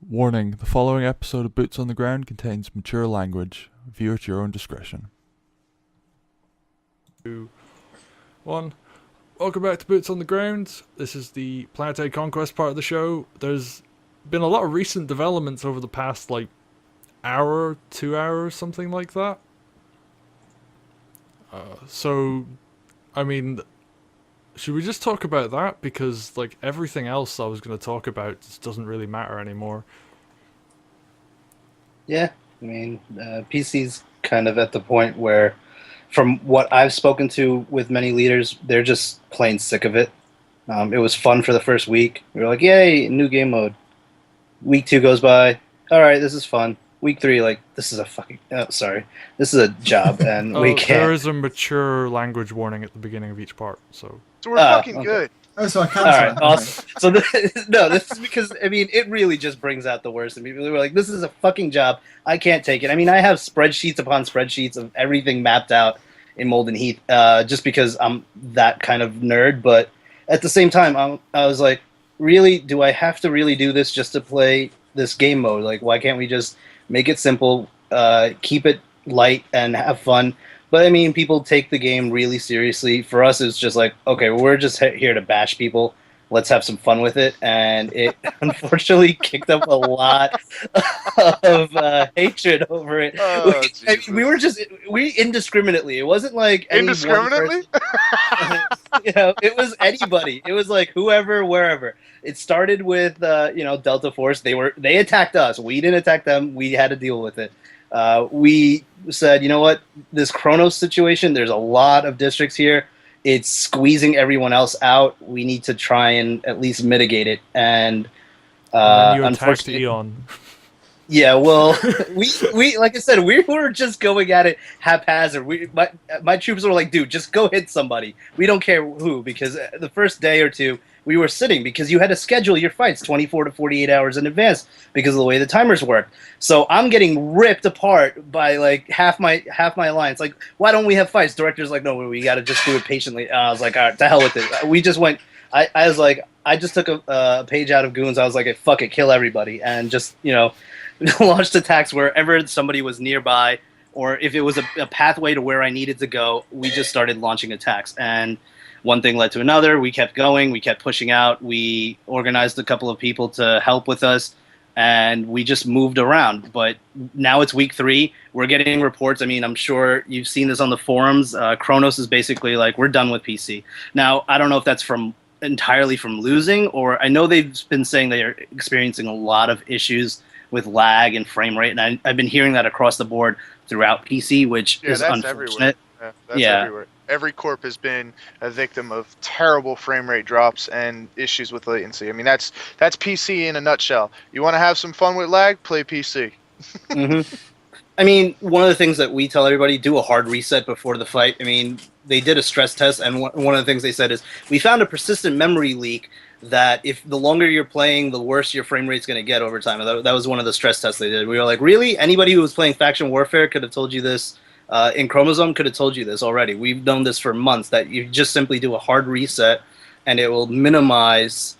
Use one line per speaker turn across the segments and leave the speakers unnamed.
Warning, the following episode of Boots on the Ground contains mature language. View at your own discretion. 2, 1. Welcome back to Boots on the Ground. This is the Planetary Conquest part of the show. There's been a lot of recent developments over the past, hour, 2 hours, something like that. Should we just talk about that? Because, everything else I was going to talk about just doesn't really matter anymore.
Yeah, PC's kind of at the point where, from what I've spoken to with many leaders, they're just plain sick of it. It was fun for the first week. We were like, yay, new game mode. Week 2 goes by. All right, this is fun. Week 3, this is a fucking... Oh, sorry. This is a job, and we can't...
There is a mature language warning at the beginning of each part, so...
So we're fucking
okay.
good.
Oh, so I can't.
All right, awesome. So this is because it really just brings out the worst in people. We're like, this is a fucking job. I can't take it. I have spreadsheets upon spreadsheets of everything mapped out in Molden Heath, just because I'm that kind of nerd. But at the same time, I was like, really, do I have to really do this just to play this game mode? Like, why can't we just make it simple, keep it light, and have fun? But people take the game really seriously. For us, it's just like, okay, we're just here to bash people. Let's have some fun with it. And it unfortunately kicked up a lot of hatred over it.
Oh,
we indiscriminately. It wasn't like any
indiscriminately.
It was anybody. It was like whoever, wherever. It started with Delta Force. They attacked us. We didn't attack them. We had to deal with it. We said, you know what, this Kronos situation, there's a lot of districts here. It's squeezing everyone else out. We need to try and at least mitigate it. And
then you attacked Eon.
Yeah, well, we like I said, we were just going at it haphazard. My troops were like, dude, just go hit somebody. We don't care who, because the first day or two, we were sitting because you had to schedule your fights 24 to 48 hours in advance because of the way the timers work. So I'm getting ripped apart by half my alliance. Like, why don't we have fights? Director's like, no, we got to just do it patiently. I was like, all right, to hell with it. We just went. I was like, I just took a page out of Goons. I was like, fuck it, kill everybody, and just launched attacks wherever somebody was nearby, or if it was a pathway to where I needed to go. We just started launching attacks, and one thing led to another. We kept going. We kept pushing out. We organized a couple of people to help with us, and we just moved around. But now it's week 3. We're getting reports. I'm sure you've seen this on the forums. Kronos is basically like, we're done with PC. Now, I don't know if that's entirely from losing, or I know they've been saying they are experiencing a lot of issues with lag and frame rate, and I've been hearing that across the board throughout PC, which is
that's
unfortunate.
Everywhere. That's everywhere. Every corp has been a victim of terrible frame rate drops and issues with latency. That's PC in a nutshell. You want to have some fun with lag? Play PC.
Mm-hmm. One of the things that we tell everybody, do a hard reset before the fight. They did a stress test, and one of the things they said is, we found a persistent memory leak that if the longer you're playing, the worse your frame rate's going to get over time. And that was one of the stress tests they did. We were like, really? Anybody who was playing Faction Warfare could have told you this. In Chromosome could have told you this already. We've known this for months, that you just simply do a hard reset, and it will minimize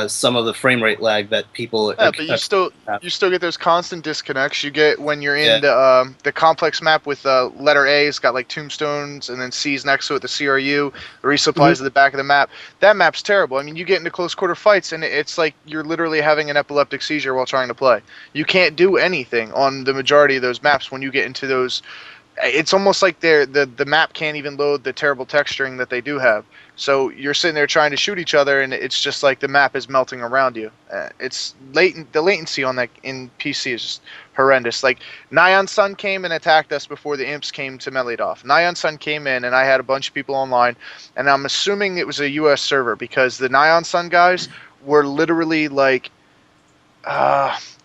some of the frame rate lag that people...
Yeah, but you still get those constant disconnects you get when you're in the complex map with letter A. It's got tombstones, and then C's next to it, the CRU, the resupplies at the back of the map. That map's terrible. You get into close quarter fights, and it's like you're literally having an epileptic seizure while trying to play. You can't do anything on the majority of those maps when you get into those... It's almost like the map can't even load the terrible texturing that they do have. So you're sitting there trying to shoot each other, and it's just like the map is melting around you. It's latent. The latency on that in PC is just horrendous. Nyan Sun came and attacked us before the imps came to melee it off. Nyan Sun came in, and I had a bunch of people online, and I'm assuming it was a US server, because the Nyan Sun guys were literally like...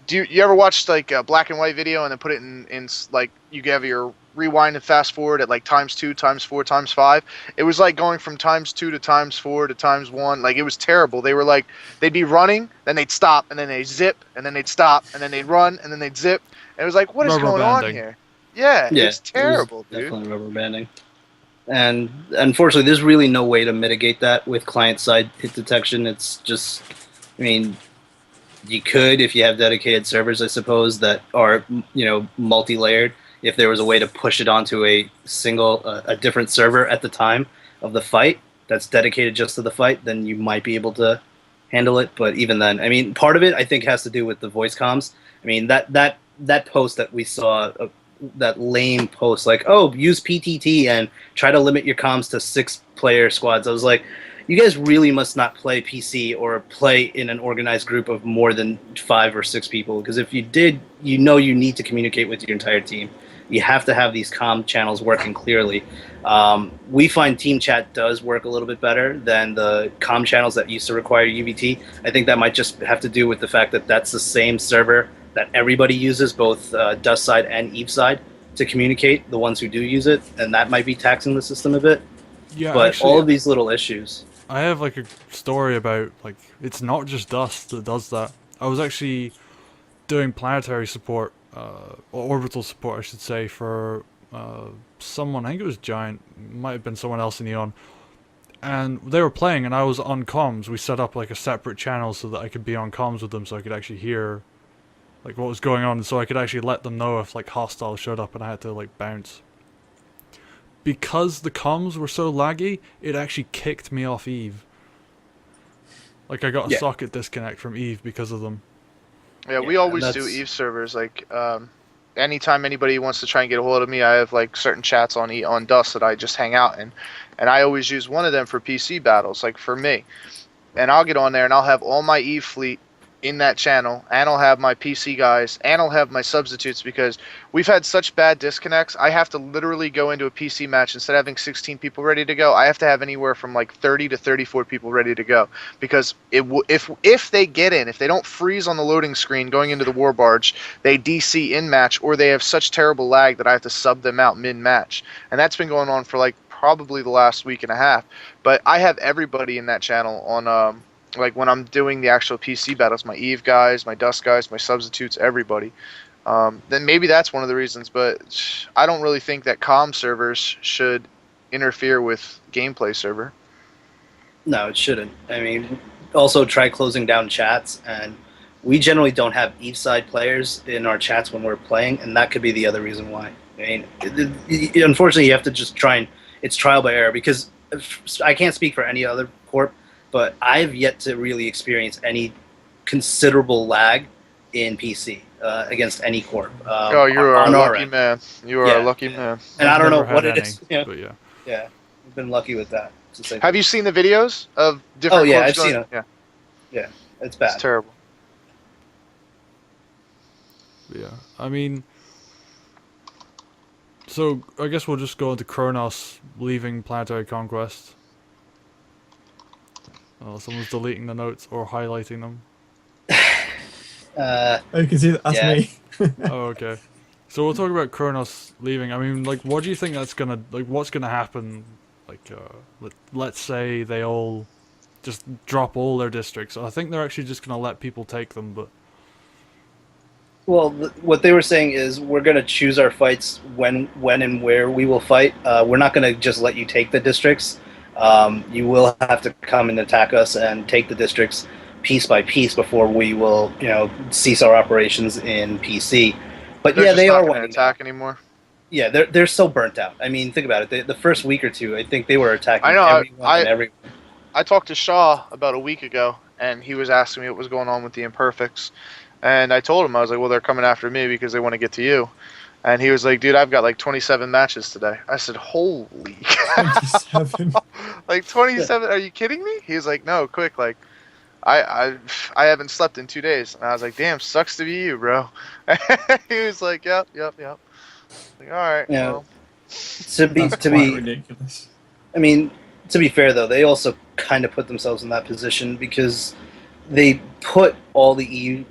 do you ever watch a black and white video and then put it in you have your rewind and fast forward at ×2, ×4, ×5? It was like going from ×2 to ×4 to ×1. It was terrible. They were they'd be running, then they'd stop, and then they'd zip, and then they'd stop, and then they'd run, and then they'd zip. And it was like, what is going on here? Yeah, it's terrible, dude.
Definitely rubber banding. And unfortunately, there's really no way to mitigate that with client-side hit detection. It's just, You could, if you have dedicated servers, I suppose, that are multi-layered. If there was a way to push it onto a different server at the time of the fight that's dedicated just to the fight, then you might be able to handle it. But even then, I mean, part of it I think has to do with the voice comms. I mean, that post that we saw, that lame post, like, oh, use PTT and try to limit your comms to 6-player squads. I was like, you guys really must not play PC or play in an organized group of more than 5 or 6 people, because if you did, you need to communicate with your entire team. You have to have these comm channels working clearly. We find team chat does work a little bit better than the comm channels that used to require UVT. I think that might just have to do with the fact that that's the same server that everybody uses, both Dust side and Eve side, to communicate, the ones who do use it, and that might be taxing the system a bit.
Yeah,
but
actually,
all of these little issues.
I have like a story about, like, it's not just Dust that does that. I was actually doing planetary support, or orbital support I should say, for someone, I think it was Giant, might have been someone else in Eon, and they were playing and I was on comms. We set up like a separate channel so that I could be on comms with them, so I could actually hear like what was going on, so I could actually let them know if like hostiles showed up and I had to like bounce. Because the comms were so laggy, it actually kicked me off Eve. Like, I got a socket disconnect from Eve because of them.
Yeah, we always do Eve servers. Like, anytime anybody wants to try and get a hold of me, I have like certain chats on Dust that I just hang out in, and I always use one of them for PC battles, like for me. And I'll get on there and I'll have all my Eve fleet in that channel, and I'll have my PC guys, and I'll have my substitutes, because we've had such bad disconnects. I have to literally go into a PC match, instead of having 16 people ready to go, I have to have anywhere from like 30 to 34 people ready to go, because if they get in, if they don't freeze on the loading screen going into the war barge, they DC in match, or they have such terrible lag that I have to sub them out mid match. And that's been going on for like probably the last week and a half. But I have everybody in that channel on like when I'm doing the actual PC battles, my Eve guys, my Dust guys, my substitutes, everybody. Then maybe that's one of the reasons, but I don't really think that comm servers should interfere with gameplay server.
No, it shouldn't. I mean, also try closing down chats, and we generally don't have Eve side players in our chats when we're playing, and that could be the other reason why. I mean, unfortunately, you have to just try and, it's trial by error, because I can't speak for any other corp, but I've yet to really experience any considerable lag in PC against any corp.
Oh, you're a lucky man. You are a lucky man.
And I don't know what it
any,
is.
but yeah.
Yeah, I've been lucky with that.
Have you seen the videos of different?
Oh yeah,
corps
I've seen it.
Yeah,
yeah, it's bad.
It's terrible.
Yeah, I mean, so I guess we'll just go into Kronos leaving Planetary Conquest. Oh, someone's deleting the notes or highlighting them.
Oh, you can see that. That's me.
Oh, okay. So we'll talk about Kronos leaving. I mean, like, what do you think that's gonna, like, what's gonna happen? Like, let's say they all just drop all their districts. I think they're actually just gonna let people take them, but.
Well, what they were saying is we're going to choose our fights when and where we will fight. We're not going to just let you take the districts. You will have to come and attack us and take the districts piece by piece before we will, cease our operations in PC. But
They're
yeah,
just
they
not
are
gonna attack anymore.
Yeah, they're so burnt out. I mean, think about it. The first week or two, I think they were attacking everyone.
I talked to Shaw about a week ago, and he was asking me what was going on with the Imperfects. And I told him, I was like, well, they're coming after me because they want to get to you. And he was like, dude, I've got like 27 matches today. I said, holy.
27?
Like 27? Are you kidding me? He was like, no, quick. Like, I haven't slept in 2 days. And I was like, damn, sucks to be you, bro. He was like, yep. Like, all right.
Yeah.
Well.
To be
ridiculous.
I mean, to be fair, though, they also kind of put themselves in that position because they put all the EU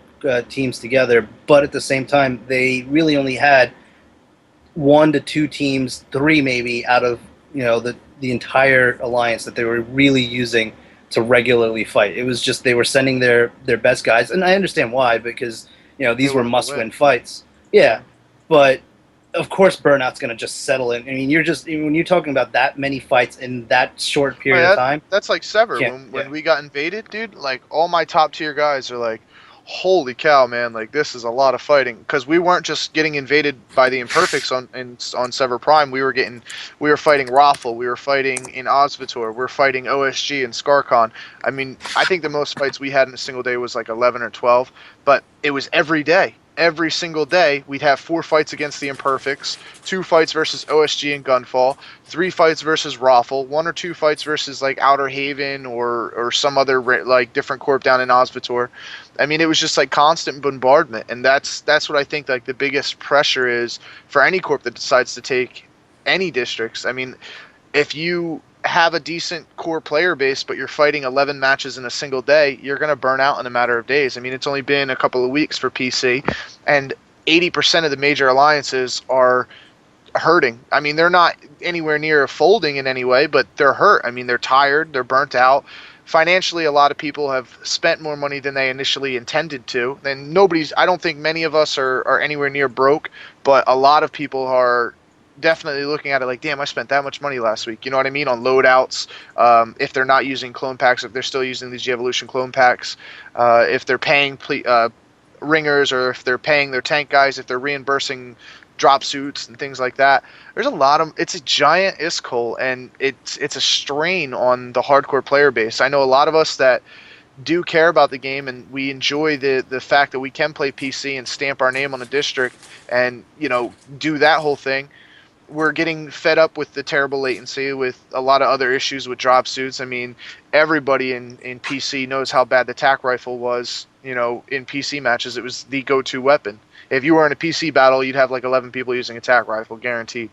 teams together, but at the same time, they really only had 1 to 2 teams, 3 maybe, out of the entire alliance that they were really using to regularly fight. It was just they were sending their best guys, and I understand why, because these were must-win fights. Yeah, but of course, burnout's going to just settle in. I mean, when you're talking about that many fights in that short period of time.
That's like Sever. When we got invaded, dude, like all my top tier guys are like, holy cow, man, like this is a lot of fighting, because we weren't just getting invaded by the imperfects on Sever Prime. We were fighting Rothel, we were fighting in Osvitor, we're fighting OSG and Skarkon. I mean, I think the most fights we had in a single day was like 11 or 12, but it was every day. Every single day, we'd have 4 fights against the Imperfects, 2 fights versus OSG and Gunfall, 3 fights versus Rothel, 1 or 2 fights versus like Outer Haven or some other like different corp down in Osvitor. I mean, it was just like constant bombardment, and that's what I think like the biggest pressure is for any corp that decides to take any districts. I mean, if you have a decent core player base, but you're fighting 11 matches in a single day, you're going to burn out in a matter of days. I mean, it's only been a couple of weeks for PC, and 80% of the major alliances are hurting. I mean, they're not anywhere near folding in any way, but they're hurt. I mean, they're tired, they're burnt out. Financially, a lot of people have spent more money than they initially intended to. And I don't think many of us are anywhere near broke, but a lot of people are definitely looking at it like, damn, I spent that much money last week. You know what I mean? On loadouts, if they're not using clone packs, if they're still using these Evolution clone packs, if they're paying ringers, or if they're paying their tank guys, if they're reimbursing drop suits and things like that. There's a lot of, it's a giant ISCOL, and it's a strain on the hardcore player base. I know a lot of us that do care about the game, and we enjoy the fact that we can play PC and stamp our name on a district and, you know, do that whole thing. We're getting fed up with the terrible latency, with a lot of other issues with drop suits. I mean, everybody in PC knows how bad the tac rifle was, you know, in PC matches. It was the go-to weapon. If you were in a PC battle, you'd have like 11 people using a tac rifle, guaranteed.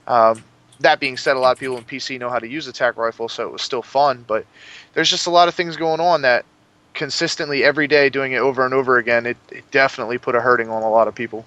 That being said, a lot of people in PC know how to use a tac rifle, so it was still fun, but there's just a lot of things going on that consistently every day doing it over and over again, it definitely put a hurting on a lot of people.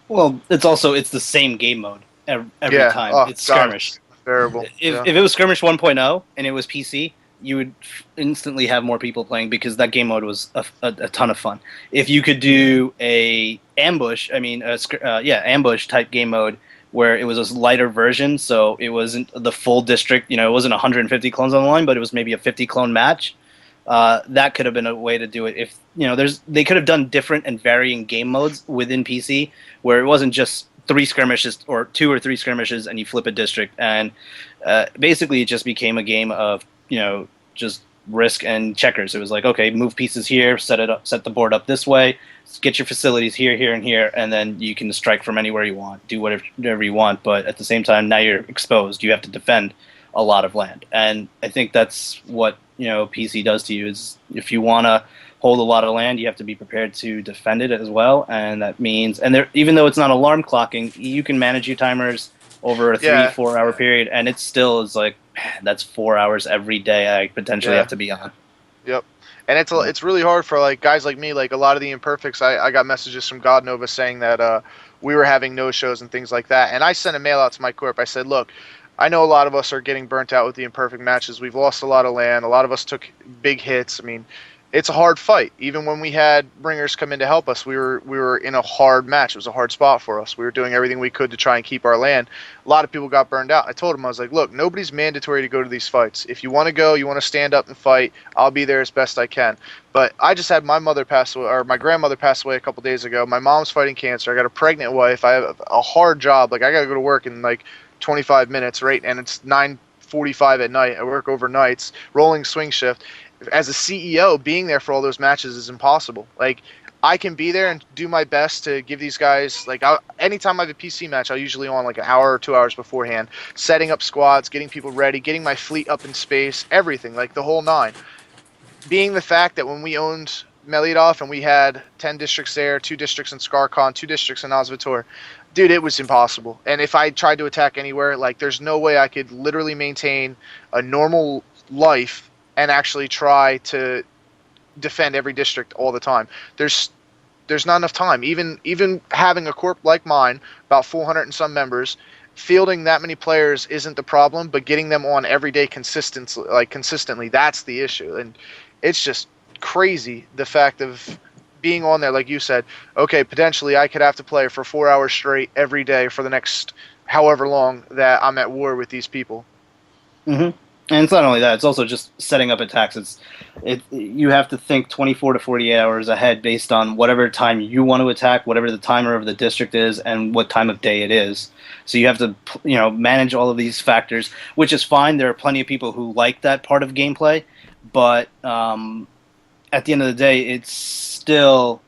Well, it's the same game mode every time.
Oh,
it's skirmish.
God, it's terrible.
If it was skirmish 1.0 and it was PC, you would instantly have more people playing because that game mode was a ton of fun. If you could do a ambush, ambush type game mode where it was a lighter version, so it wasn't the full district, you know, it wasn't 150 clones on the line, but it was maybe a 50 clone match. That could have been a way to do it. If you know, they could have done different and varying game modes within PC, where it wasn't just 3 skirmishes or 2 or 3 skirmishes and you flip a district, and basically it just became a game of, you know, just risk and checkers. It was like, okay, move pieces here, set the board up this way, get your facilities here, here, and here, and then you can strike from anywhere you want, do whatever you want. But at the same time, now you're exposed. You have to defend a lot of land, and I think that's what, you know, PC does to you. Is if you want to hold a lot of land, you have to be prepared to defend it as well, and that means, and there, even though it's not alarm clocking, you can manage your timers over a 3-4 hour period, and it still is like, man, that's 4 hours every day I potentially have to be on.
Yep. And it's really hard for like guys like me, like a lot of the imperfects. I got messages from God Nova saying that we were having no shows and things like that, and I sent a mail out to my corp. I said, look, I know a lot of us are getting burnt out with the imperfect matches. We've lost a lot of land. A lot of us took big hits. I mean, it's a hard fight. Even when we had bringers come in to help us, we were in a hard match. It was a hard spot for us. We were doing everything we could to try and keep our land. A lot of people got burned out. I told them, I was like, look, nobody's mandatory to go to these fights. If you want to go, you want to stand up and fight, I'll be there as best I can. But I just had my mother pass away, or my grandmother pass away a couple days ago. My mom's fighting cancer. I got a pregnant wife. I have a hard job. Like, I got to go to work in like 25 minutes, right? And it's 9:45 at night. I work overnights, rolling swing shift. As a CEO, being there for all those matches is impossible. Like, I can be there and do my best to give these guys, like, anytime I have a PC match, I'll usually on like an hour or 2 hours beforehand, setting up squads, getting people ready, getting my fleet up in space, everything, like the whole 9. Being the fact that when we owned Melidov and we had 10 districts there, 2 districts in Skarkon, 2 districts in Osvitor, dude, it was impossible. And if I tried to attack anywhere, like, there's no way I could literally maintain a normal life and actually try to defend every district all the time. There's not enough time. Even having a corp like mine, about 400 and some members, fielding that many players isn't the problem, but getting them on every day consistently, that's the issue. And it's just crazy, the fact of being on there, like you said, okay, potentially I could have to play for 4 hours straight every day for the next however long that I'm at war with these people.
Mm-hmm. And it's not only that; it's also just setting up attacks. You have to think 24 to 48 hours ahead based on whatever time you want to attack, whatever the timer of the district is, and what time of day it is. So you have to, manage all of these factors, which is fine. There are plenty of people who like that part of gameplay, but at the end of the day, it's still,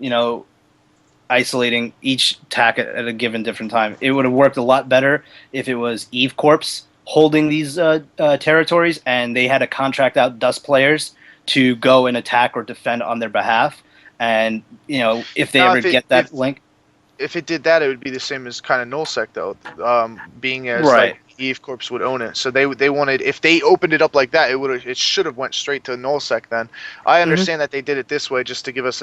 isolating each attack at a given different time. It would have worked a lot better if it was Eve Corps holding these territories, and they had to contract out Dust players to go and attack or defend on their behalf. And if they ever get that link,
if it did that, it would be the same as kind of nullsec though, being as
right.
like Eve Corps would own it. So they wanted, if they opened it up like that, it should have went straight to nullsec. Then I understand that they did it this way just to give us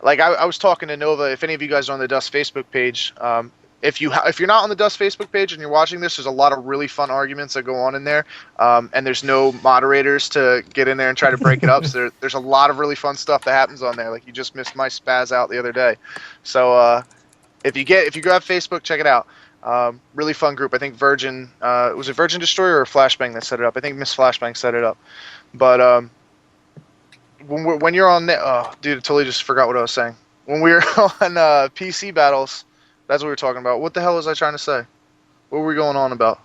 I was talking to Nova. If any of you guys are on the Dust Facebook page, if you're not on the Dust Facebook page and you're watching this, there's a lot of really fun arguments that go on in there, and there's no moderators to get in there and try to break it up. So there's a lot of really fun stuff that happens on there. Like you just missed my spaz out the other day. So if you grab Facebook, check it out. Really fun group. I think Virgin was it Virgin Destroyer or Flashbang that set it up? I think Miss Flashbang set it up. But when you're on dude, I totally just forgot what I was saying. When we were on PC battles. That's what we were talking about. What the hell was I trying to say? What were we going on about?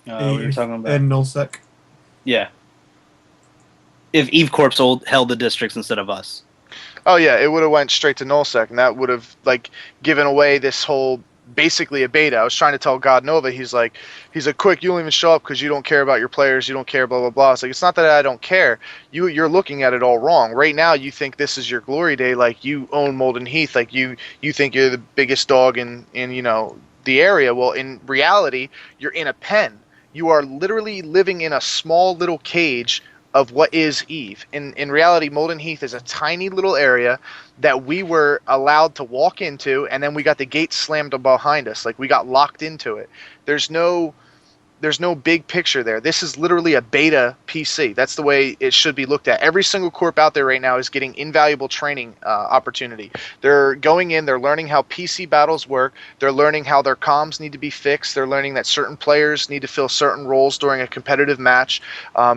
We were talking about
and nullsec.
Yeah. If Eve Corps held the districts instead of us.
Oh yeah, it would have went straight to nullsec, and that would have given away this whole basically a beta. I was trying to tell God Nova, he's like, quick, you don't even show up because you don't care about your players, you don't care, blah blah blah. It's like, it's not that I don't care. You're looking at it all wrong. Right now, you think this is your glory day, like you own Molden Heath, like you think you're the biggest dog in the area. Well, in reality, you're in a pen. You are literally living in a small little cage of what is Eve. In reality, Molden Heath is a tiny little area that we were allowed to walk into, and then we got the gate slammed behind us. Like we got locked into it. There's no big picture there. This is literally a beta PC. That's the way it should be looked at. Every single corp out there right now is getting invaluable training opportunity. They're going in, they're learning how PC battles work, they're learning how their comms need to be fixed, they're learning that certain players need to fill certain roles during a competitive match.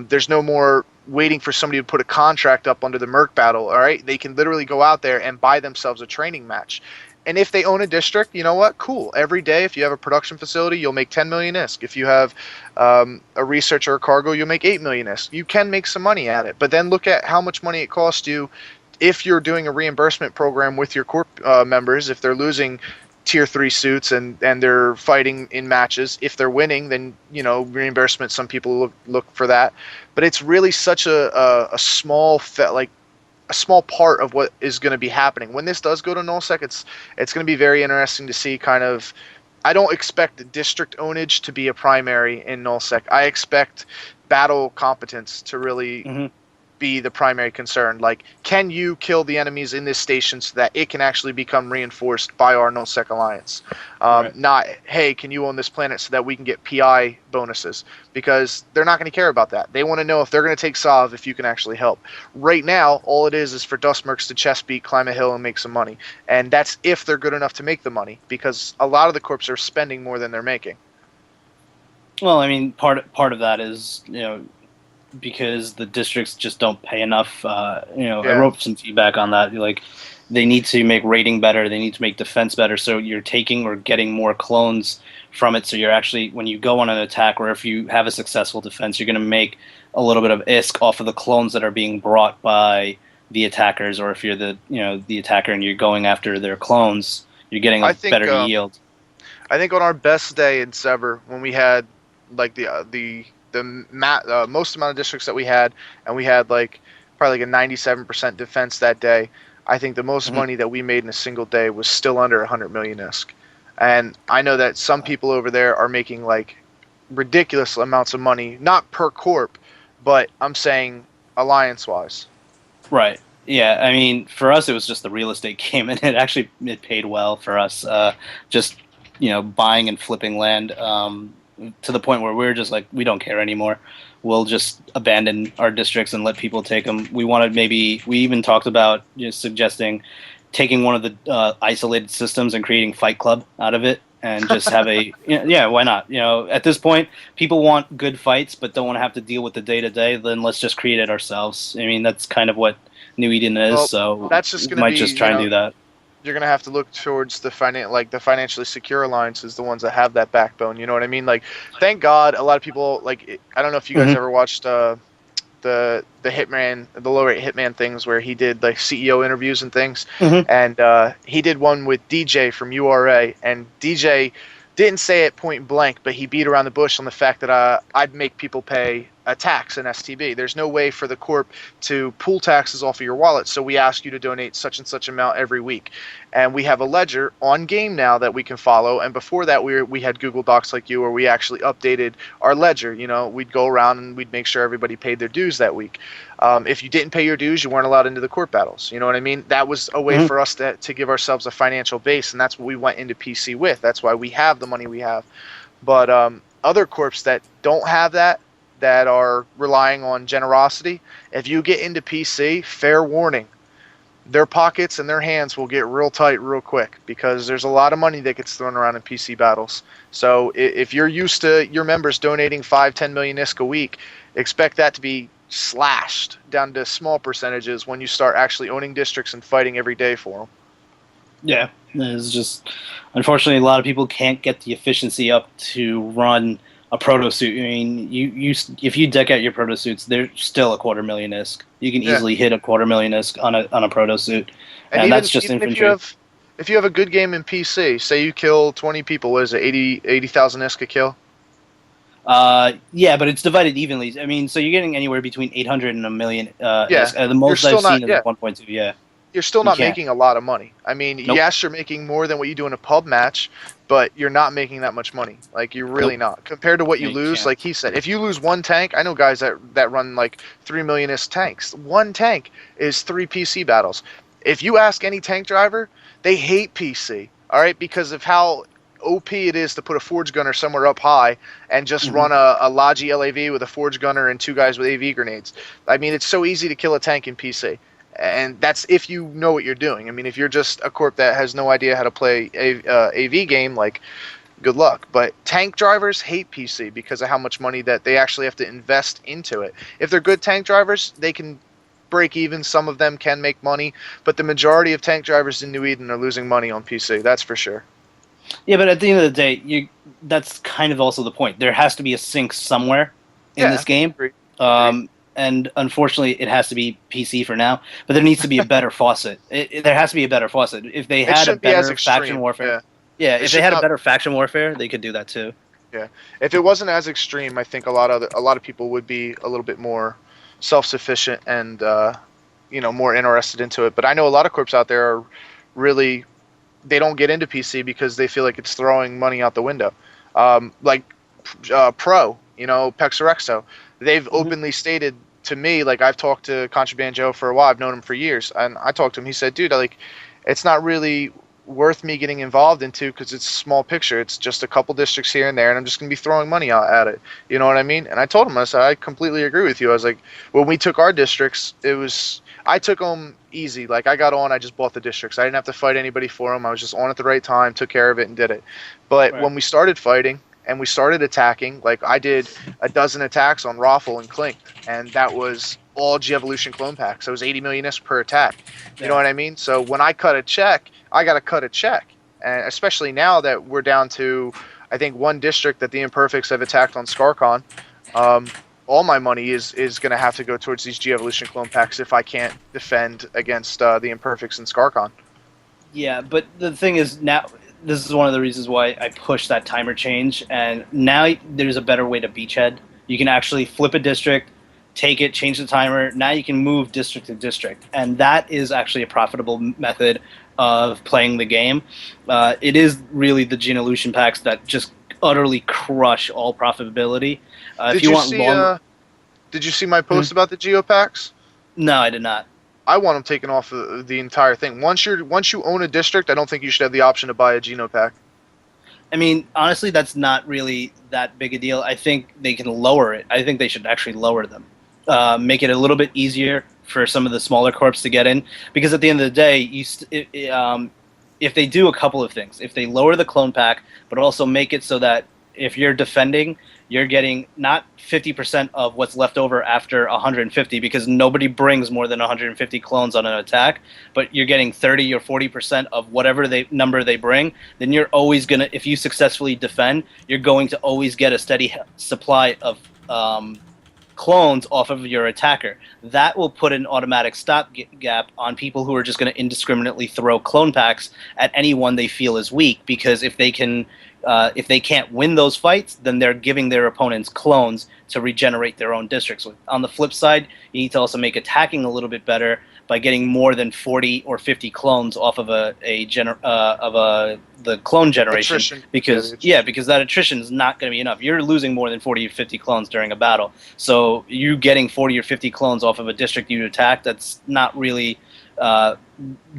There's no more waiting for somebody to put a contract up under the Merc battle, all right? They can literally go out there and buy themselves a training match. And if they own a district, you know what? Cool. Every day, if you have a production facility, you'll make 10 million ISK. If you have a research or a cargo, you'll make 8 million ISK. You can make some money at it. But then look at how much money it costs you if you're doing a reimbursement program with your corp members. If they're losing tier 3 suits and they're fighting in matches, if they're winning, then reimbursement, some people look for that. But it's really such a small a small part of what is going to be happening. When this does go to nullsec, it's going to be very interesting to see kind of. I don't expect district ownage to be a primary in nullsec. I expect battle competence to really be the primary concern. Like, can you kill the enemies in this station so that it can actually become reinforced by our nullsec alliance?
Right.
Not, hey, can you own this planet so that we can get PI bonuses? Because they're not going to care about that. They want to know if they're going to take Sov, if you can actually help. Right now, all it is for Dust Mercs to chest beat, climb a hill, and make some money. And that's if they're good enough to make the money, because a lot of the corps are spending more than they're making.
Well, I mean, part of that is, because the districts just don't pay enough. I wrote some feedback on that. Like, they need to make rating better. They need to make defense better. So you're taking or getting more clones from it. So you're actually, when you go on an attack, or if you have a successful defense, you're going to make a little bit of ISK off of the clones that are being brought by the attackers. Or if you're the attacker and you're going after their clones, you're getting a better yield.
I think on our best day in Sever, when we had like the most amount of districts that we had, and we had probably a 97% defense that day, I think the most money that we made in a single day was still under 100 million ISK. And I know that some people over there are making ridiculous amounts of money, not per corp, but I'm saying alliance-wise.
Right. Yeah, I mean, for us, it was just the real estate game, and it paid well for us. Just buying and flipping land. To the point where we're just like, we don't care anymore. We'll just abandon our districts and let people take them. We even talked about suggesting taking one of the isolated systems and creating Fight Club out of it, and just have a yeah, why not? You know, at this point, people want good fights, but don't want to have to deal with the day to day. Then let's just create it ourselves. I mean, that's kind of what New Eden is.
Well,
So
that's just
we
gonna
might
be,
just try and do that.
You're gonna have to look towards the the financially secure alliances, the ones that have that backbone. You know what I mean? Like, thank God, a lot of people like. I don't know if you guys ever watched the Hitman, the low rate Hitman things where he did like CEO interviews and things, and he did one with DJ from URA, and DJ didn't say it point blank, but he beat around the bush on the fact that I'd make people pay a tax in STB. There's no way for the corp to pull taxes off of your wallet, so we ask you to donate such and such amount every week. And we have a ledger on game now that we can follow, and before that we had Google Docs like you, where we actually updated our ledger. You know, we'd go around and we'd make sure everybody paid their dues that week. If you didn't pay your dues, you weren't allowed into the court battles. You know what I mean? That was a way for us to give ourselves a financial base, and that's what we went into PC with. That's why we have the money we have. But other corps that don't have that, that are relying on generosity, if you get into PC, fair warning, their pockets and their hands will get real tight real quick, because there's a lot of money that gets thrown around in PC battles. So if you're used to your members donating 5-10 million ISK a week, expect that to be slashed down to small percentages when you start actually owning districts and fighting every day for them.
Yeah, it's just, unfortunately, a lot of people can't get the efficiency up to run a proto suit. I mean, you if you deck out your proto suits, they're still a 250,000 ISK. You can easily hit a 250,000 ISK on a proto suit, and even, that's just
even
infantry.
If you have a good game in PC, say you kill 20 people, what is it, 80,000 ISK a kill?
Yeah, but it's divided evenly. I mean, so you're getting anywhere between 800 and a million.
Yeah,
the most I've seen is 1.2. Yeah.
You're still not making a lot of money. I mean, yes, you're making more than what you do in a pub match, but you're not making that much money. Like, you're really not. Compared to what you lose, like he said, if you lose one tank, I know guys that run like 3 million ISK tanks. One tank is 3 PC battles. If you ask any tank driver, they hate PC, all right, because of how OP it is to put a forge gunner somewhere up high and just run a Logi LAV with a forge gunner and 2 guys with AV grenades. I mean, it's so easy to kill a tank in PC. And that's if you know what you're doing. I mean, if you're just a corp that has no idea how to play a AV game, like, good luck. But tank drivers hate PC because of how much money that they actually have to invest into it. If they're good tank drivers, they can break even. Some of them can make money, but the majority of tank drivers in New Eden are losing money on PC. That's for sure.
Yeah, but at the end of the day, that's kind of also the point. There has to be a sink somewhere in this game. And unfortunately, it has to be PC for now. But there needs to be a better faucet. There has to be a better faucet. If they had a better faction warfare, if they had a better faction warfare, they could do that too.
Yeah, if it wasn't as extreme, I think a lot of people would be a little bit more self-sufficient and more interested into it. But I know a lot of corps out there are really, they don't get into PC because they feel like it's throwing money out the window. Like Pro, Pexorexo, they've openly stated to me, like, I've talked to Contraband Joe for a while, I've known him for years, and I talked to him, he said, dude, like, it's not really worth me getting involved into because it's a small picture, it's just a couple districts here and there, and I'm just going to be throwing money out at it, you know what I mean? And I told him, I said, I completely agree with you. I was like, when we took our districts, I took them easy, like, I got on, I just bought the districts, I didn't have to fight anybody for them, I was just on at the right time, took care of it, and did it. But when we started fighting, and we started attacking, like, I did a dozen attacks on Raffle and Clink, and that was all G-Evolution clone packs. So it was 80 million ISK per attack. You know what I mean? So when I cut a check, I got to cut a check. And especially now that we're down to, I think, one district that the Imperfects have attacked on ScarCon, all my money is going to have to go towards these G-Evolution clone packs if I can't defend against the Imperfects and ScarCon.
Yeah, but the thing is, now this is one of the reasons why I pushed that timer change, and now there's a better way to beachhead. You can actually flip a district, take it, change the timer. Now you can move district to district, and that is actually a profitable method of playing the game. It is really the Genelution packs that just utterly crush all profitability.
Did you see my post about the Geo packs?
No, I did not.
I want them taken off of the entire thing. Once you own a district, I don't think you should have the option to buy a Geno pack.
I mean, honestly, that's not really that big a deal. I think they can lower it. I think they should actually lower them. Make it a little bit easier for some of the smaller corps to get in. Because at the end of the day, if they do a couple of things, if they lower the clone pack, but also make it so that if you're defending, you're getting not 50% of what's left over after 150, because nobody brings more than 150 clones on an attack, but you're getting 30 or 40% of whatever number they bring, then you're always going to, if you successfully defend, you're going to always get a steady supply of clones off of your attacker. That will put an automatic stop gap on people who are just going to indiscriminately throw clone packs at anyone they feel is weak, because if they can't win those fights, then they're giving their opponents clones to regenerate their own districts. On the flip side, you need to also make attacking a little bit better by getting more than 40 or 50 clones off of the clone generation.
Attrition.
Because because that attrition is not going to be enough. You're losing more than 40 or 50 clones during a battle. So you getting 40 or 50 clones off of a district you attack, that's not really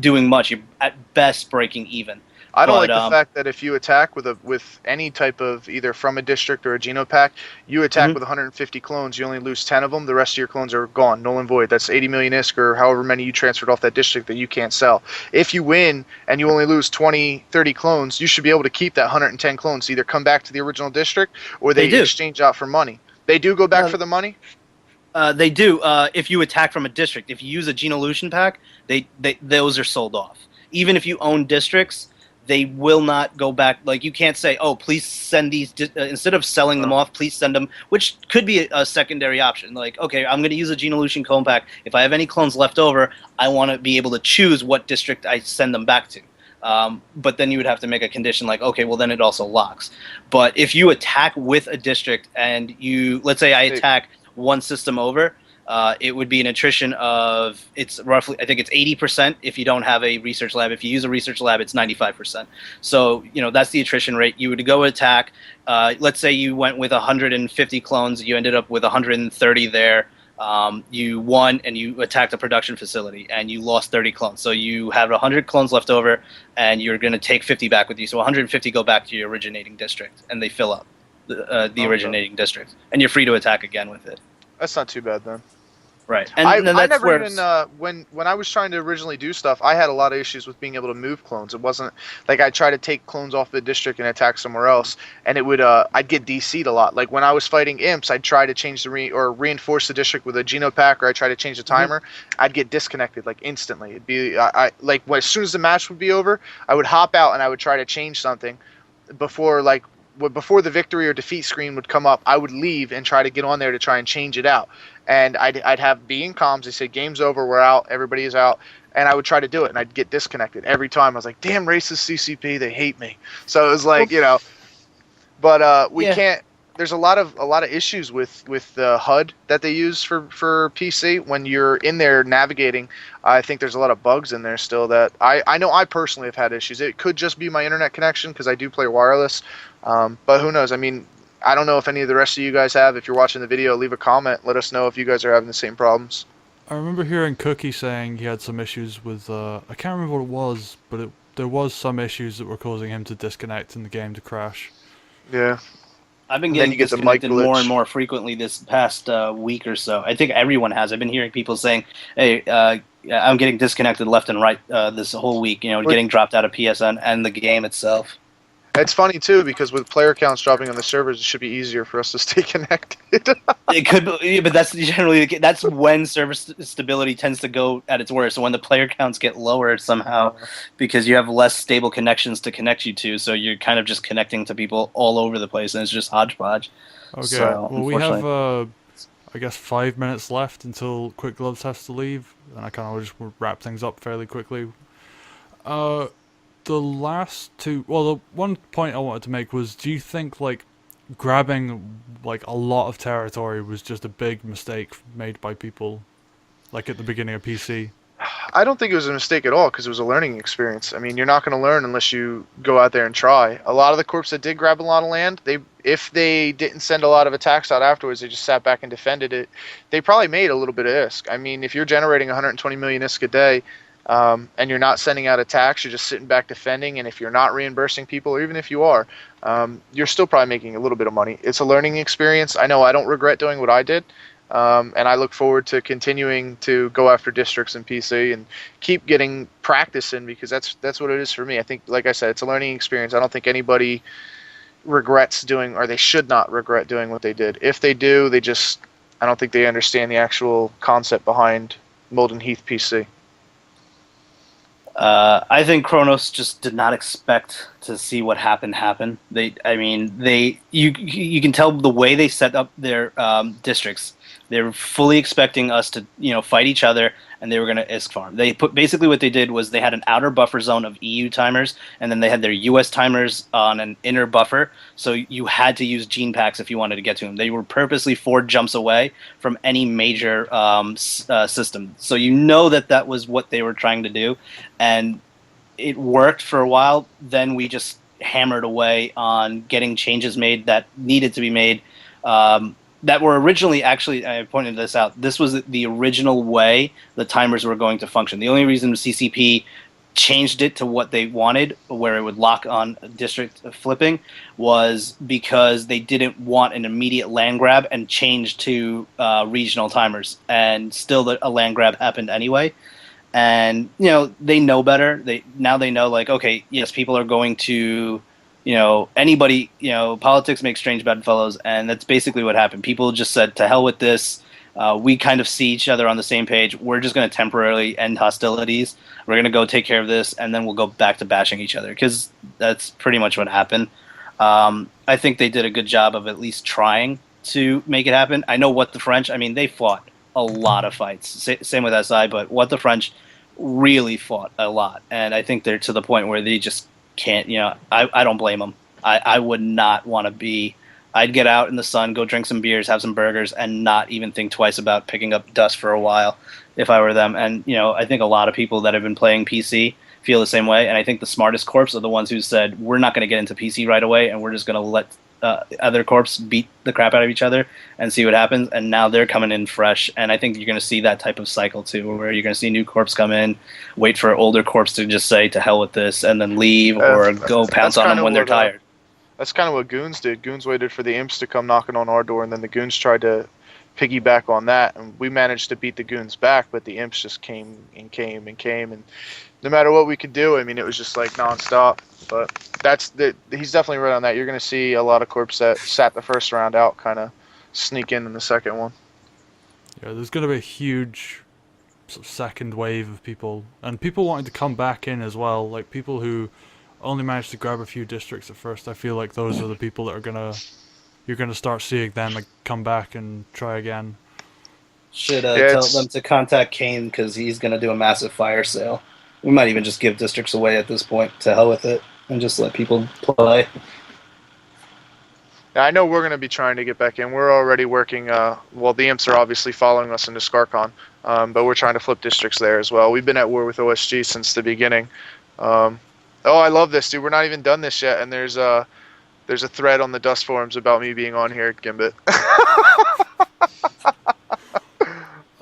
doing much. You're at best breaking even.
I don't like the fact that if you attack with any type of either from a district or a genopack, you attack with 150 clones, you only lose 10 of them, the rest of your clones are gone, null and void. That's 80 million ISK or however many you transferred off that district that you can't sell. If you win and you only lose 20, 30 clones, you should be able to keep that 110 clones, either come back to the original district or they exchange out for money. They do go back for the money?
They do. If you attack from a district, if you use a Genolution pack, those are sold off. Even if you own districts, they will not go back. Like, you can't say, oh, please send these, instead of selling them off, please send them, which could be a secondary option. Like, okay, I'm going to use a Genolution clone pack. If I have any clones left over, I want to be able to choose what district I send them back to. But then you would have to make a condition like, okay, well, then it also locks. But if you attack with a district and let's say I attack one system over, it would be an attrition of, it's roughly, I think it's 80% if you don't have a research lab. If you use a research lab, it's 95%. So, that's the attrition rate. You would go attack, let's say you went with 150 clones, you ended up with 130 there. You won and you attacked a production facility and you lost 30 clones. So you have 100 clones left over and you're going to take 50 back with you. So 150 go back to your originating district and they fill up the originating district. And you're free to attack again with it.
That's not too bad then.
Right.
I never even when I was trying to originally do stuff, I had a lot of issues with being able to move clones. It wasn't like I tried to take clones off the district and attack somewhere else, and it would I'd get DC'd a lot. Like when I was fighting imps, I'd try to change the reinforce the district with a genopack, or I try to change the timer. I'd get disconnected like instantly. It'd be as soon as the match would be over, I would hop out and I would try to change something before the victory or defeat screen would come up. I would leave and try to get on there to try and change it out. And I'd have be in comms. They say, game's over, we're out, everybody is out. And I would try to do it, and I'd get disconnected every time. I was like, damn racist CCP, they hate me. So it was like, but we can't. There's a lot of issues with the HUD that they use for PC when you're in there navigating. I think there's a lot of bugs in there still that I know I personally have had issues. It could just be my internet connection because I do play wireless, but who knows? I mean, I don't know if any of the rest of you guys have. If you're watching the video, leave a comment. Let us know if you guys are having the same problems.
I remember hearing Cookie saying he had some issues with, I can't remember what it was, but there was some issues that were causing him to disconnect and the game to crash.
Yeah.
I've been getting disconnected more and more frequently this past week or so. I think everyone has. I've been hearing people saying, hey, I'm getting disconnected left and right this whole week, getting dropped out of PSN and the game itself.
It's funny too because with player counts dropping on the servers, it should be easier for us to stay connected.
It could be, but that's generally that's when server stability tends to go at its worst. So when the player counts get lower somehow, because you have less stable connections to connect you to, so you're kind of just connecting to people all over the place, and it's just hodgepodge.
Okay,
so,
well we have I guess 5 minutes left until Quick Gloves has to leave, and I kind of just wrap things up fairly quickly. The last two, well, the one point I wanted to make was, do you think like grabbing like a lot of territory was just a big mistake made by people, like at the beginning of PC?
I don't think it was a mistake at all because it was a learning experience. I mean, you're not going to learn unless you go out there and try. A lot of the corps that did grab a lot of land, if they didn't send a lot of attacks out afterwards, they just sat back and defended it. They probably made a little bit of ISK. I mean, if you're generating 120 million ISK a day, and you're not sending out attacks, you're just sitting back defending, and if you're not reimbursing people, or even if you are, you're still probably making a little bit of money. It's a learning experience. I know I don't regret doing what I did. And I look forward to continuing to go after districts in PC and keep getting practice in, because that's what it is for me. I think, like I said, it's a learning experience. I don't think anybody regrets doing, or they should not regret doing what they did. If they do, I don't think they understand the actual concept behind Molden Heath PC.
I think Kronos just did not expect to see what happened happen. You can tell the way they set up their districts. They were fully expecting us to, fight each other, and they were going to ISK farm. Basically what they did was they had an outer buffer zone of EU timers, and then they had their US timers on an inner buffer. So you had to use gene packs if you wanted to get to them. They were purposely 4 jumps away from any major system. So that was what they were trying to do, and it worked for a while. Then we just hammered away on getting changes made that needed to be made. That were originally, actually, I pointed this out, this was the original way the timers were going to function. The only reason CCP changed it to what they wanted, where it would lock on district flipping, was because they didn't want an immediate land grab and change to regional timers. And still a land grab happened anyway. And, they know better. Now they know, like, okay, yes, people are going to... anybody, politics makes strange bedfellows, and that's basically what happened. People just said, to hell with this. We kind of see each other on the same page. We're just going to temporarily end hostilities. We're going to go take care of this, and then we'll go back to bashing each other, because that's pretty much what happened. I think they did a good job of at least trying to make it happen. I know What the French, they fought a lot of fights. Same with SI, but What the French really fought a lot, and I think they're to the point where they just can't, I don't blame them. I would not want to be, I'd get out in the sun, go drink some beers, have some burgers, and not even think twice about picking up dust for a while if I were them. And, I think a lot of people that have been playing PC feel the same way. And I think the smartest corps are the ones who said, we're not going to get into PC right away, and we're just going to let other corps beat the crap out of each other and see what happens. And now they're coming in fresh, and I think you're going to see that type of cycle too, where you're going to see new corps come in, wait for older corps to just say to hell with this, and then leave or go pounce on them when they're tired.
That's kind of what Goons did. Goons waited for the Imps to come knocking on our door, and then the Goons tried to piggyback on that, and we managed to beat the Goons back, but the Imps just came and came and came, and no matter what we could do, it was just like nonstop. But he's definitely right on that. You're going to see a lot of corps that sat the first round out kind of sneak in the second one.
Yeah, there's going to be a huge sort of second wave of people, and people wanting to come back in as well. Like people who only managed to grab a few districts at first. I feel like those are the people that you're gonna start seeing them come back and try again.
Should tell them to contact Kane, because he's going to do a massive fire sale. We might even just give districts away at this point. To hell with it, and just let people play.
Yeah, I know we're going to be trying to get back in. We're already working. The Imps are obviously following us into ScarCon, but we're trying to flip districts there as well. We've been at war with OSG since the beginning. I love this, dude. We're not even done this yet, and there's a thread on the Dust forums about me being on here, Gambit.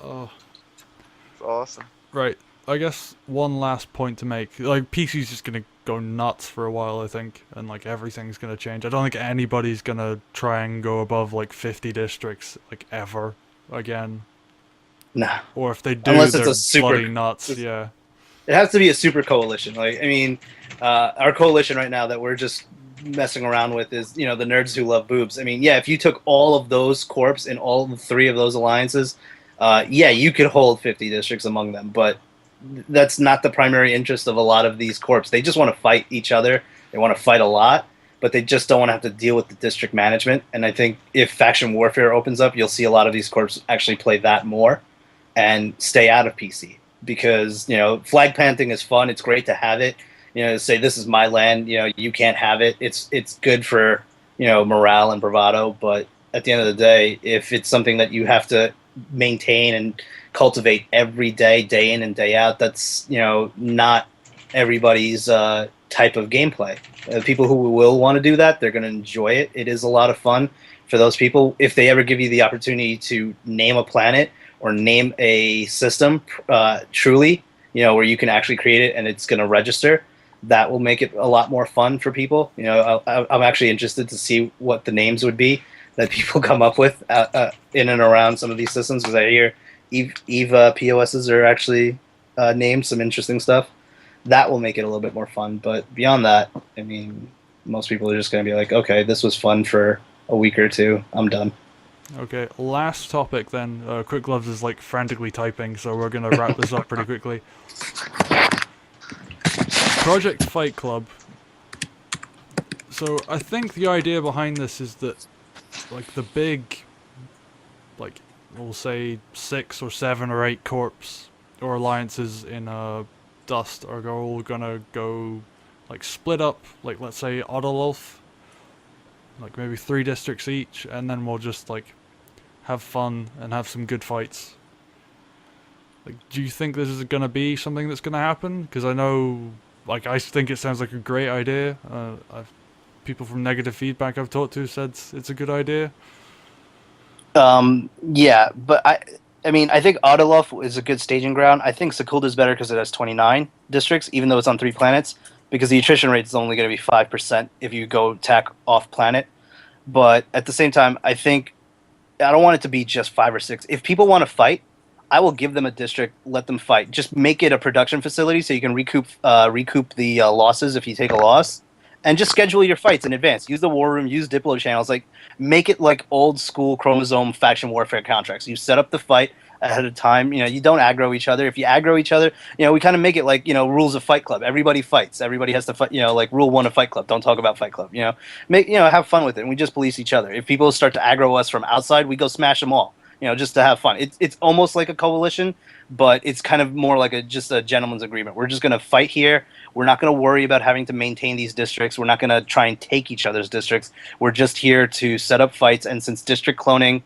Oh,
it's awesome.
Right. I guess one last point to make. Like, PC's just gonna go nuts for a while, I think, and like everything's gonna change. I don't think anybody's gonna try and go above like 50 districts like ever again.
Nah.
Or if they do,
unless
they're
it's a super
bloody nuts. Yeah.
It has to be a super coalition. Our coalition right now that we're just messing around with is, the nerds who love boobs. If you took all of those corps in all 3 of those alliances, you could hold 50 districts among them, but that's not the primary interest of a lot of these corps. They just want to fight each other. They want to fight a lot, but they just don't want to have to deal with the district management. And I think if faction warfare opens up, you'll see a lot of these corps actually play that more and stay out of PC. Because, flag planting is fun. It's great to have it. Say this is my land. You can't have it. It's good for, morale and bravado. But at the end of the day, if it's something that you have to maintain and cultivate every day, day in and day out, that's, not everybody's type of gameplay. People who will want to do that, they're going to enjoy it. It is a lot of fun for those people. If they ever give you the opportunity to name a planet or name a system truly, where you can actually create it and it's going to register, that will make it a lot more fun for people. I'm actually interested to see what the names would be. that people come up with in and around some of these systems. Because I hear Eve POSs are actually named some interesting stuff. That will make it a little bit more fun. But beyond that, I mean, most people are just going to be like, okay, this was fun for a week or two. I'm done.
Okay, last topic then. Quick Gloves is like frantically typing, so we're gonna wrap this up pretty quickly. Project Fight Club. So I think the idea behind this is that, like, the big, like, we'll say 6 or 7 or 8 corps or alliances in Dust are all gonna go, like, split up, like, let's say Odalulf, like maybe 3 districts each, and then we'll just, like, have fun and have some good fights. Like, do you think this is gonna be something that's gonna happen? Because I know, like, I think it sounds like a great idea. People from negative feedback I've talked to said it's a good idea.
Yeah, but I mean, I think Odaluf is a good staging ground. I think Sakulda is better because it has 29 districts, even though it's on 3 planets, because the attrition rate is only going to be 5% if you go attack off planet. But at the same time, I think I don't want it to be just 5 or 6. If people want to fight, I will give them a district, let them fight. Just make it a production facility so you can recoup the losses if you take a loss, and just schedule your fights in advance. Use the war room, use Diplo channels, like make it like old school Chromosome faction warfare contracts. You set up the fight ahead of time. You know, you don't aggro each other. If you aggro each other, you know, we kind of make it like, you know, rules of Fight Club. Everybody fights. Everybody has to fight. You know, like rule 1 of Fight Club. Don't talk about Fight Club. You know, have fun with it. And we just police each other. If people start to aggro us from outside, we go smash them all. You know, just to have fun. It's almost like a coalition, but it's kind of more like just a gentleman's agreement. We're just going to fight here. We're not going to worry about having to maintain these districts. We're not going to try and take each other's districts. We're just here to set up fights. And since district cloning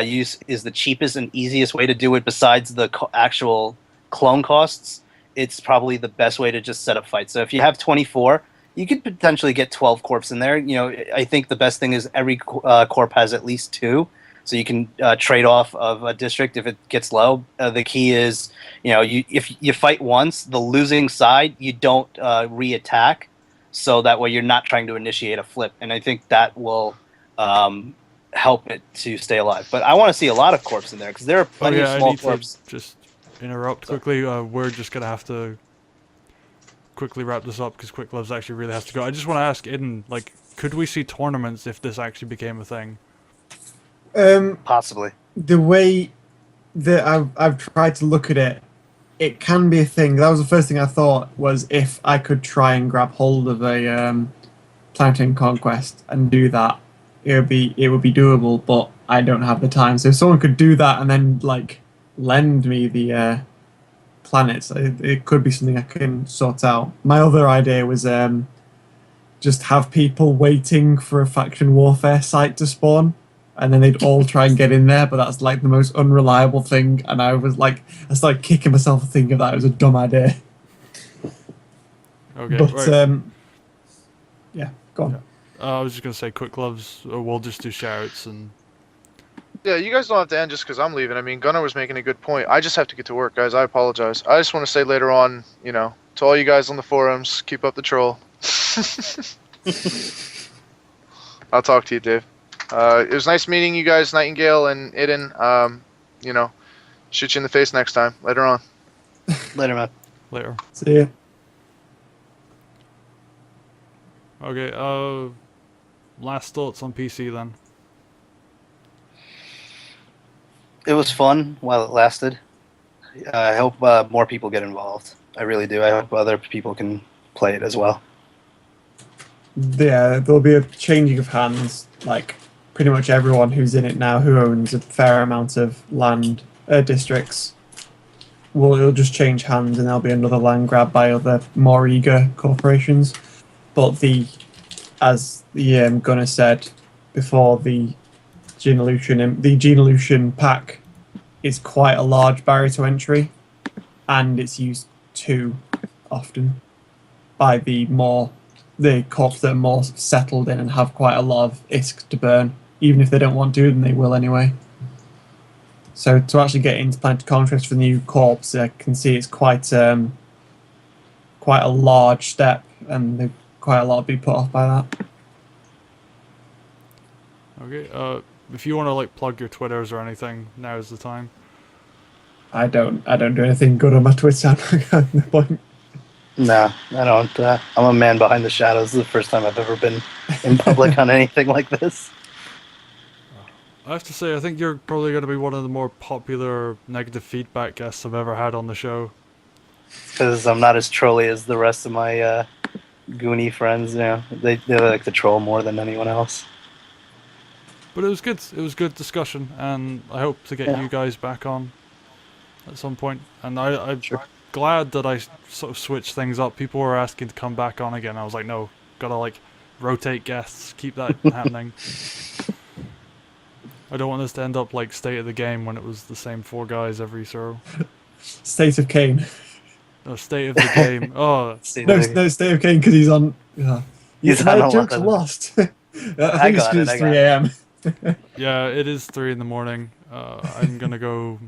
use is the cheapest and easiest way to do it, besides the actual clone costs, it's probably the best way to just set up fights. So if you have 24, you could potentially get 12 corps in there. You know, I think the best thing is every corp has at least 2. So you can trade off of a district if it gets low. The key is, you know, if you fight once, the losing side, you don't re-attack. So that way you're not trying to initiate a flip. And I think that will help it to stay alive. But I want to see a lot of corps in there because there are plenty of small corps.
Just interrupt quickly. We're just going to have to quickly wrap this up because Quick Gloves actually really has to go. I just want to ask Iden, like, could we see tournaments if this actually became a thing?
Possibly.
The way that I've tried to look at it, it can be a thing. That was the first thing I thought, was if I could try and grab hold of a Planetary Conquest and do that, it would be doable. But I don't have the time. So if someone could do that and then like lend me the planets, it could be something I can sort out. My other idea was just have people waiting for a faction warfare site to spawn. And then they'd all try and get in there, but that's like the most unreliable thing. And I started kicking myself for thinking that it was a dumb idea.
Okay,
but
right.
Yeah, go on.
Yeah. I was just gonna say, Quick Gloves. We'll just do shouts and.
Yeah, you guys don't have to end just because I'm leaving. I mean, Gunnar was making a good point. I just have to get to work, guys. I apologize. I just want to say later on, you know, to all you guys on the forums, keep up the troll. I'll talk to you, Dave. It was nice meeting you guys, Nightingale and Iden. You know, shoot you in the face next time. Later on.
Later, man.
Later.
See ya.
Okay, last thoughts on PC then.
It was fun while it lasted. I hope more people get involved. I really do. I hope other people can play it as well.
Yeah, there'll be a changing of hands. Like pretty much everyone who's in it now, who owns a fair amount of land districts, it'll just change hands, and there'll be another land grab by other more eager corporations. But as the Gunnar said before, the Genelution pack is quite a large barrier to entry, and it's used too often by the corps that are more settled in and have quite a lot of ISK to burn. Even if they don't want to, then they will anyway. So to actually get into Planetary Conquest for the new corps, I can see it's quite a large step, and quite a lot to be put off by that.
Okay. If you want to like plug your Twitters or anything, now is the time.
I don't do anything good on my Twitter. No point.
No, I don't. I'm a man behind the shadows. This is the first time I've ever been in public on anything like this.
I have to say, I think you're probably going to be one of the more popular negative feedback guests I've ever had on the show.
Because I'm not as trolly as the rest of my Goonie friends. You know, they like to troll more than anyone else.
But it was good. It was good discussion, and I hope to get you guys back on at some point. And I'm
Sure.
glad that I sort of switched things up. People were asking to come back on again. I was like, no, gotta like rotate guests, keep that happening. I don't want this to end up like State of the Game when it was the same 4 guys every show.
State of Kane.
No, State of the Game. Oh,
No, State of Kane because he's on.
He's
my
on
joke's
11.
lost. I think it's
got it,
because
I
it's
got
3 a.m.
yeah, it is 3 in the morning. I'm gonna go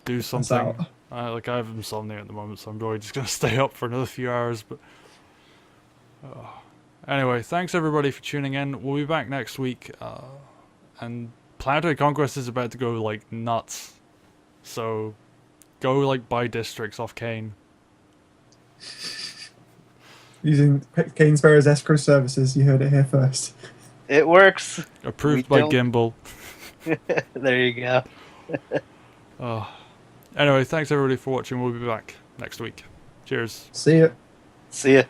do something.
out.
I have insomnia at the moment, so I'm probably just gonna stay up for another few hours. But anyway, thanks everybody for tuning in. We'll be back next week, and Planetary Conquest is about to go like nuts. So go like buy districts off Kane.
Using Kane Sparrow's escrow services. You heard it here first.
It works.
Approved
We
by Gimbal.
There you go.
Anyway, thanks everybody for watching. We'll be back next week. Cheers.
See ya.
See ya.